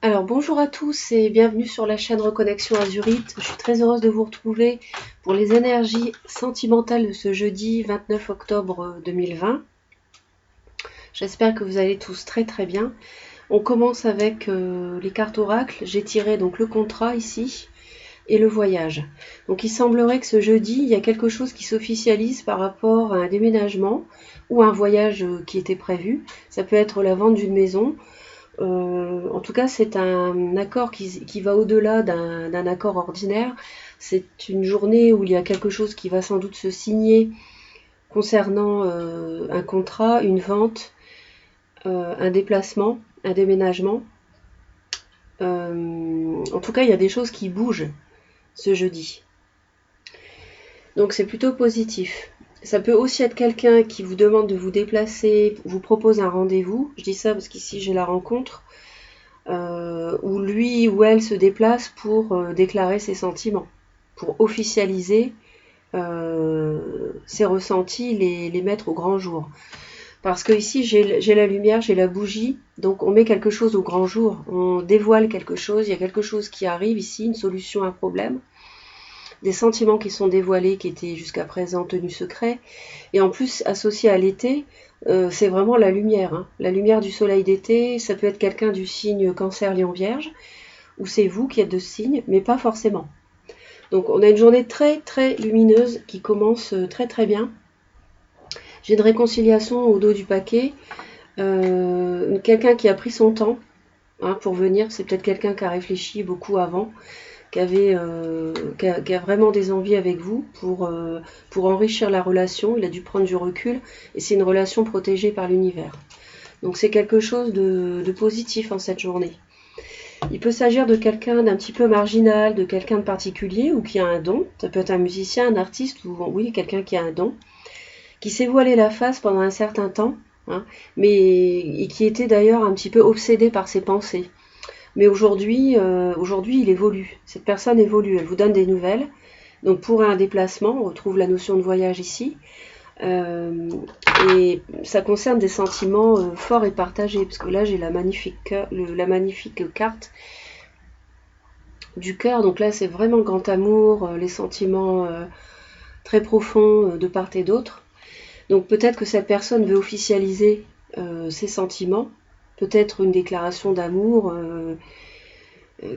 Alors bonjour à tous et bienvenue sur la chaîne Reconnexion Azurite. Je suis très heureuse de vous retrouver pour les énergies sentimentales de ce jeudi 29 octobre 2020. J'espère que vous allez tous très très bien. On commence avec les cartes oracles. J'ai tiré donc le contrat ici et le voyage. Donc il semblerait que ce jeudi, il y a quelque chose qui s'officialise par rapport à un déménagement ou un voyage qui était prévu. Ça peut être la vente d'une maison. En tout cas, c'est un accord qui va au-delà d'un accord ordinaire. C'est une journée où il y a quelque chose qui va sans doute se signer concernant un contrat, une vente, un déplacement, un déménagement. En tout cas, il y a des choses qui bougent ce jeudi. Donc c'est plutôt positif. Ça peut aussi être quelqu'un qui vous demande de vous déplacer, vous propose un rendez-vous. Je dis ça parce qu'ici j'ai la rencontre. Où lui ou elle se déplace pour déclarer ses sentiments, pour officialiser ses ressentis, les mettre au grand jour. Parce que ici j'ai la lumière, j'ai la bougie, donc on met quelque chose au grand jour, on dévoile quelque chose, il y a quelque chose qui arrive ici, une solution à un problème, des sentiments qui sont dévoilés, qui étaient jusqu'à présent tenus secrets, et en plus associés à l'été, c'est vraiment la lumière, hein. La lumière du soleil d'été. Ça peut être quelqu'un du signe Cancer, Lion, Vierge, ou c'est vous qui êtes de ce signe, mais pas forcément. Donc on a une journée très très lumineuse qui commence très très bien. J'ai une réconciliation au dos du paquet, quelqu'un qui a pris son temps, hein, pour venir. C'est peut-être quelqu'un qui a réfléchi beaucoup avant, qui a vraiment des envies avec vous pour enrichir la relation. Il a dû prendre du recul et c'est une relation protégée par l'univers. Donc c'est quelque chose de positif en cette journée. Il peut s'agir de quelqu'un d'un petit peu marginal, de quelqu'un de particulier ou qui a un don. Ça peut être un musicien, un artiste ou oui, quelqu'un qui a un don, qui s'est voilé la face pendant un certain temps, hein, mais et qui était d'ailleurs un petit peu obsédé par ses pensées. Mais aujourd'hui, il évolue. Cette personne évolue. Elle vous donne des nouvelles. Donc pour un déplacement, on retrouve la notion de voyage ici. Euh, et ça concerne des sentiments forts et partagés, parce que là j'ai la magnifique carte du cœur. Donc là c'est vraiment le grand amour, les sentiments très profonds de part et d'autre. Donc peut-être que cette personne veut officialiser ses sentiments, peut-être une déclaration d'amour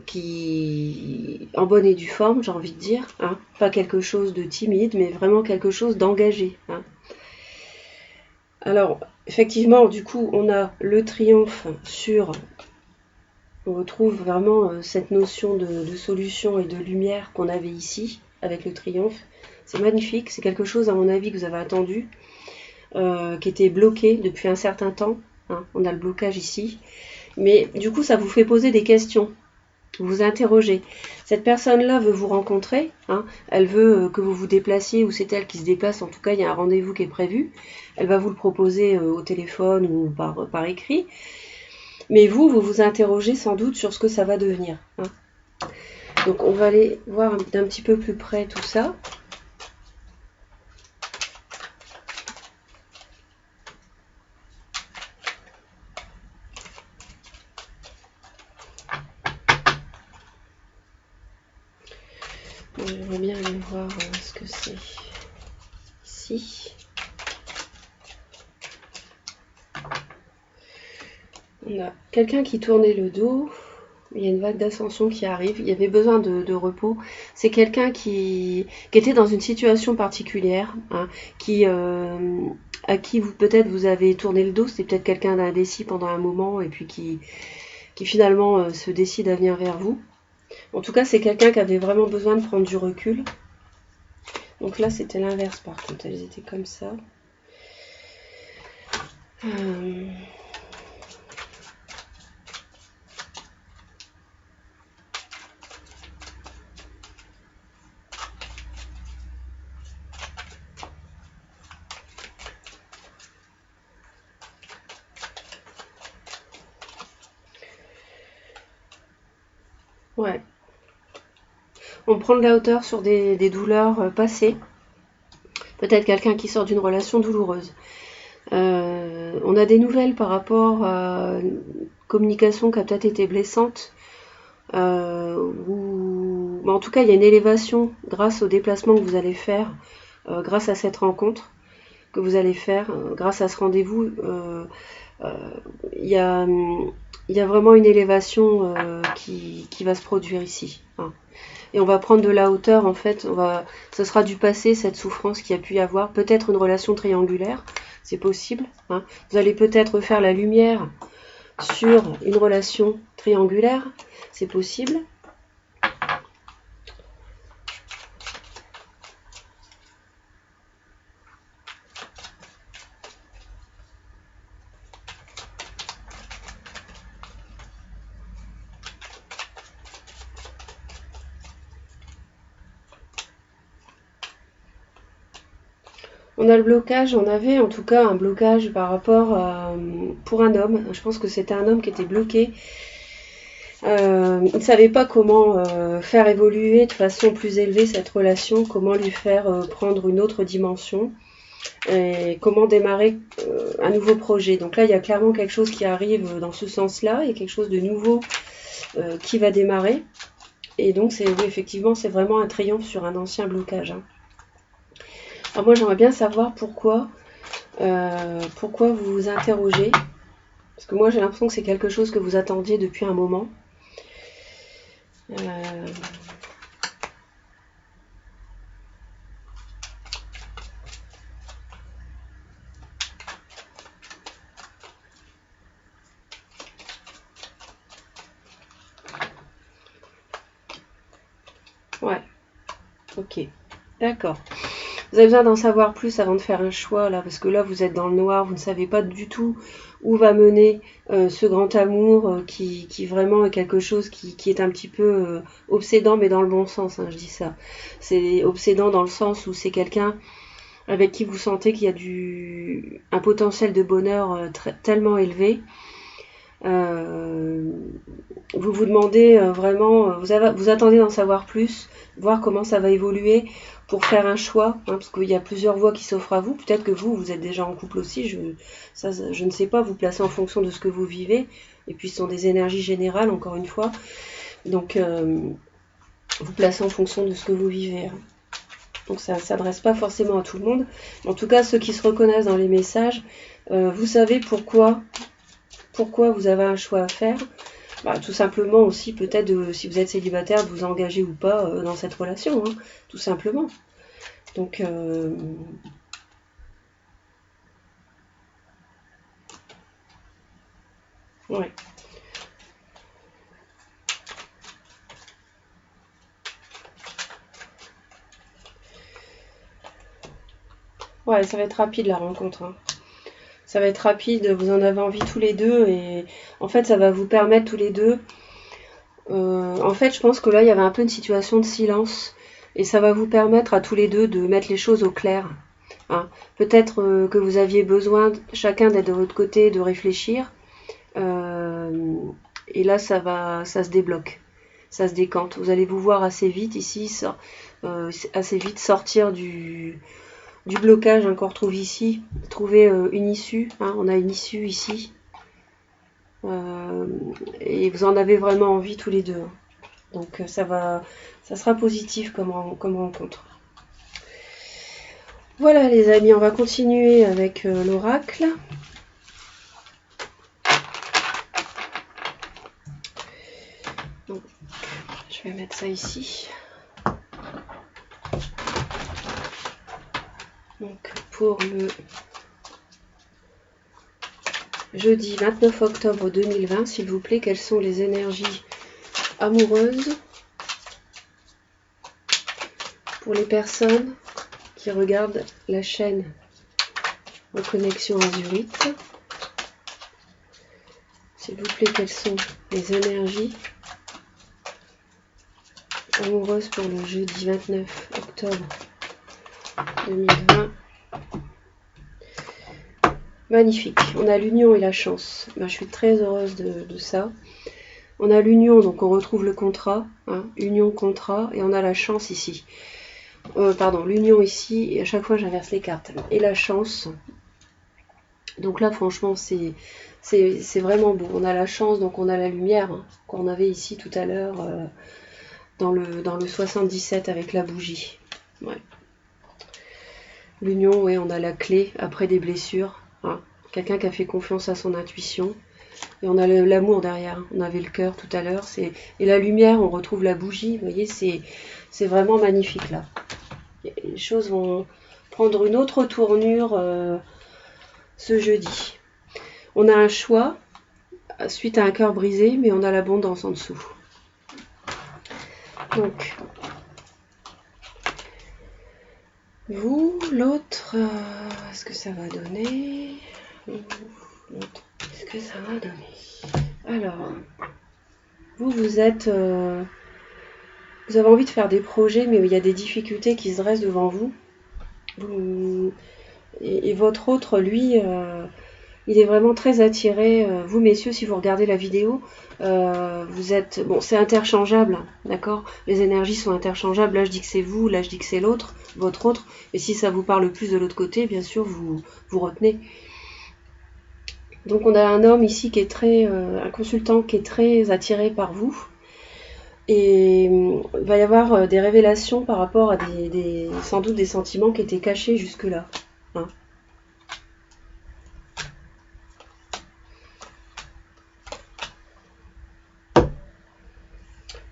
qui en bonne et due forme, j'ai envie de dire, hein. Pas quelque chose de timide, mais vraiment quelque chose d'engagé, hein. Alors, effectivement, du coup, on a le triomphe on retrouve vraiment cette notion de solution et de lumière qu'on avait ici, avec le triomphe. C'est magnifique, c'est quelque chose, à mon avis, que vous avez attendu, qui était bloqué depuis un certain temps, hein. On a le blocage ici. Mais du coup, ça vous fait poser des questions. Vous vous interrogez. Cette personne-là veut vous rencontrer, hein. Elle veut que vous vous déplaciez, ou c'est elle qui se déplace. En tout cas, il y a un rendez-vous qui est prévu. Elle va vous le proposer au téléphone ou par écrit. Mais vous vous interrogez sans doute sur ce que ça va devenir, hein. Donc on va aller voir d'un petit peu plus près tout ça. J'aimerais bien aller voir ce que c'est ici. On a quelqu'un qui tournait le dos. Il y a une vague d'ascension qui arrive. Il y avait besoin de repos. C'est quelqu'un qui était dans une situation particulière, hein, à qui vous peut-être vous avez tourné le dos. C'est peut-être quelqu'un d'indécis pendant un moment et puis qui finalement se décide à venir vers vous. En tout cas, c'est quelqu'un qui avait vraiment besoin de prendre du recul. Donc là, c'était l'inverse par contre. Elles étaient comme ça. Euh... Ouais. On prend de la hauteur sur des douleurs passées. Peut-être quelqu'un qui sort d'une relation douloureuse. On a des nouvelles par rapport communication qui a peut-être été blessante. Mais en tout cas, il y a une élévation grâce au déplacement que vous allez faire, grâce à cette rencontre que vous allez faire, grâce à ce rendez-vous. Il y a vraiment une élévation qui va se produire ici. Hein. Et on va prendre de la hauteur, en fait. Ce sera du passé, cette souffrance qu'il y a pu y avoir. Peut-être une relation triangulaire, c'est possible. Hein. Vous allez peut-être faire la lumière sur une relation triangulaire, c'est possible. On a le blocage, on avait en tout cas un blocage par rapport pour un homme. Je pense que c'était un homme qui était bloqué. Il ne savait pas comment faire évoluer de façon plus élevée cette relation, comment lui faire prendre une autre dimension et comment démarrer un nouveau projet. Donc là, il y a clairement quelque chose qui arrive dans ce sens-là, il y a quelque chose de nouveau qui va démarrer. Et donc, oui, effectivement, c'est vraiment un triomphe sur un ancien blocage. Hein. Alors moi, j'aimerais bien savoir pourquoi vous vous interrogez. Parce que moi, j'ai l'impression que c'est quelque chose que vous attendiez depuis un moment. Ouais, ok, d'accord. Vous avez besoin d'en savoir plus avant de faire un choix, là, parce que là, vous êtes dans le noir, vous ne savez pas du tout où va mener ce grand amour qui vraiment est quelque chose qui est un petit peu obsédant, mais dans le bon sens, hein, je dis ça. C'est obsédant dans le sens où c'est quelqu'un avec qui vous sentez qu'il y a un potentiel de bonheur tellement élevé. Vous vous demandez vraiment, vous attendez d'en savoir plus, voir comment ça va évoluer pour faire un choix, hein, parce qu'il y a plusieurs voies qui s'offrent à vous. Peut-être que vous êtes déjà en couple aussi, je ne sais pas, vous placez en fonction de ce que vous vivez, et puis ce sont des énergies générales, encore une fois, donc vous placez en fonction de ce que vous vivez. Hein. Donc ça ne s'adresse pas forcément à tout le monde. En tout cas, ceux qui se reconnaissent dans les messages, vous savez pourquoi vous avez un choix à faire. Bah, tout simplement aussi, peut-être, si vous êtes célibataire, de vous engager ou pas dans cette relation, hein, tout simplement. Donc, ouais. Ouais, ça va être rapide la rencontre. Hein. Ça va être rapide, vous en avez envie tous les deux et en fait, ça va vous permettre tous les deux. En fait, je pense que là, il y avait un peu une situation de silence et ça va vous permettre à tous les deux de mettre les choses au clair. Hein. Peut-être que vous aviez besoin chacun d'être de votre côté, de réfléchir. Et là, ça se débloque, ça se décante. Vous allez vous voir assez vite ici, assez vite sortir du blocage qu'on retrouve ici, trouver une issue. Hein, on a une issue ici. Et vous en avez vraiment envie tous les deux. Donc ça sera positif comme rencontre. Voilà les amis, on va continuer avec l'oracle. Donc, je vais mettre ça ici. Donc pour le jeudi 29 octobre 2020, s'il vous plaît, quelles sont les énergies amoureuses pour les personnes qui regardent la chaîne Reconnexion Azurite. S'il vous plaît, quelles sont les énergies amoureuses pour le jeudi 29 octobre 2020. Magnifique. On a l'union et la chance. Ben, je suis très heureuse de ça. On a l'union, donc on retrouve le contrat. Hein, union, contrat. Et on a la chance ici. Pardon, l'union ici. Et à chaque fois, j'inverse les cartes. Et la chance. Donc là, franchement, c'est C'est vraiment beau. On a la chance, donc on a la lumière hein, qu'on avait ici tout à l'heure dans le 77 avec la bougie. Ouais. L'union, oui, on a la clé après des blessures. Hein. Quelqu'un qui a fait confiance à son intuition. Et on a l'amour derrière. On avait le cœur tout à l'heure. Et la lumière, on retrouve la bougie. Vous voyez, c'est vraiment magnifique là. Les choses vont prendre une autre tournure ce jeudi. On a un choix suite à un cœur brisé, mais on a l'abondance en dessous. Donc, vous, l'autre, est-ce que ça va donner? L'autre, est-ce que ça va donner? Alors, vous êtes... vous avez envie de faire des projets, mais il y a des difficultés qui se dressent devant vous. Et votre autre, lui, il est vraiment très attiré. Vous, messieurs, si vous regardez la vidéo, vous êtes... Bon, c'est interchangeable, d'accord? Les énergies sont interchangeables. Là, je dis que c'est vous, là, je dis que c'est l'autre, votre autre. Et si ça vous parle plus de l'autre côté, bien sûr, vous retenez. Donc, on a un homme ici qui est très... un consultant qui est très attiré par vous. Et il va y avoir des révélations par rapport à sans doute des sentiments qui étaient cachés jusque-là. Hein.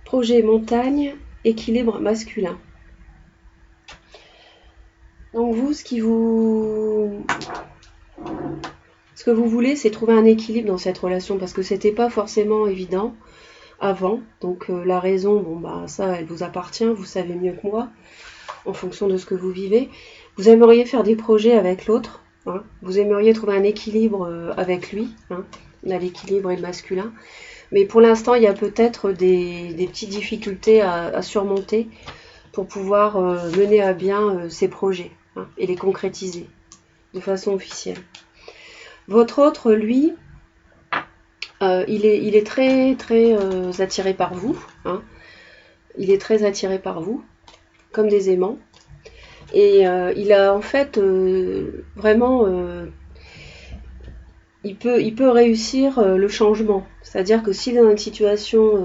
Projet montagne, équilibre masculin. Donc vous, ce que vous voulez, c'est trouver un équilibre dans cette relation parce que c'était pas forcément évident avant. Donc la raison, bon bah ça, elle vous appartient, vous savez mieux que moi, en fonction de ce que vous vivez. Vous aimeriez faire des projets avec l'autre, hein. Vous aimeriez trouver un équilibre avec lui, hein. On a l'équilibre et le masculin. Mais pour l'instant, il y a peut-être des petites difficultés à surmonter pour pouvoir mener à bien ces projets hein, et les concrétiser de façon officielle. Votre autre, lui, il est très très attiré par vous. Hein. Il est très attiré par vous, comme des aimants. Et il a en fait vraiment... il peut réussir le changement. C'est-à-dire que s'il est dans une situation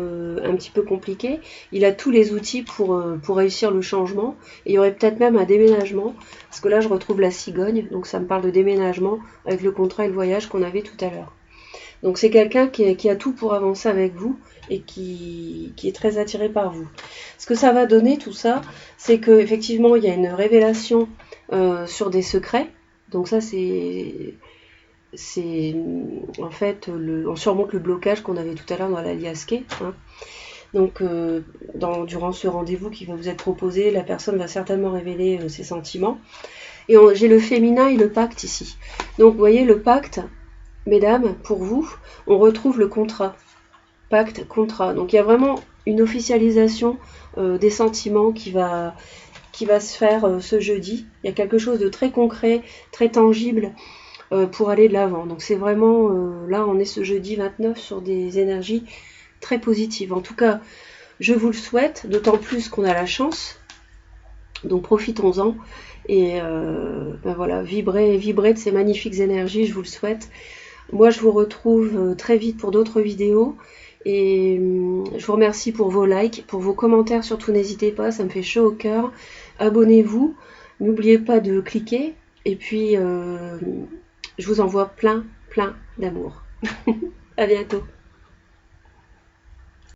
un petit peu compliquée, il a tous les outils pour réussir le changement. Et il y aurait peut-être même un déménagement. Parce que là, je retrouve la cigogne. Donc ça me parle de déménagement avec le contrat et le voyage qu'on avait tout à l'heure. Donc c'est quelqu'un qui a tout pour avancer avec vous et qui est très attiré par vous. Ce que ça va donner tout ça, c'est qu'effectivement il y a une révélation sur des secrets. Donc ça c'est en fait, on surmonte le blocage qu'on avait tout à l'heure dans l'aliasqué. Hein. Donc durant ce rendez-vous qui va vous être proposé, la personne va certainement révéler ses sentiments. Et j'ai le féminin et le pacte ici. Donc vous voyez le pacte, mesdames, pour vous, on retrouve le contrat. Pacte, contrat. Donc il y a vraiment une officialisation des sentiments qui va se faire ce jeudi. Il y a quelque chose de très concret, très tangible pour aller de l'avant. Donc c'est vraiment, là on est ce jeudi 29 sur des énergies très positives. En tout cas, je vous le souhaite, d'autant plus qu'on a la chance. Donc profitons-en. Et ben voilà, vibrez de ces magnifiques énergies, je vous le souhaite. Moi, je vous retrouve très vite pour d'autres vidéos. Et je vous remercie pour vos likes, pour vos commentaires, surtout n'hésitez pas, ça me fait chaud au cœur. Abonnez-vous, n'oubliez pas de cliquer. Et puis, je vous envoie plein d'amour. À bientôt.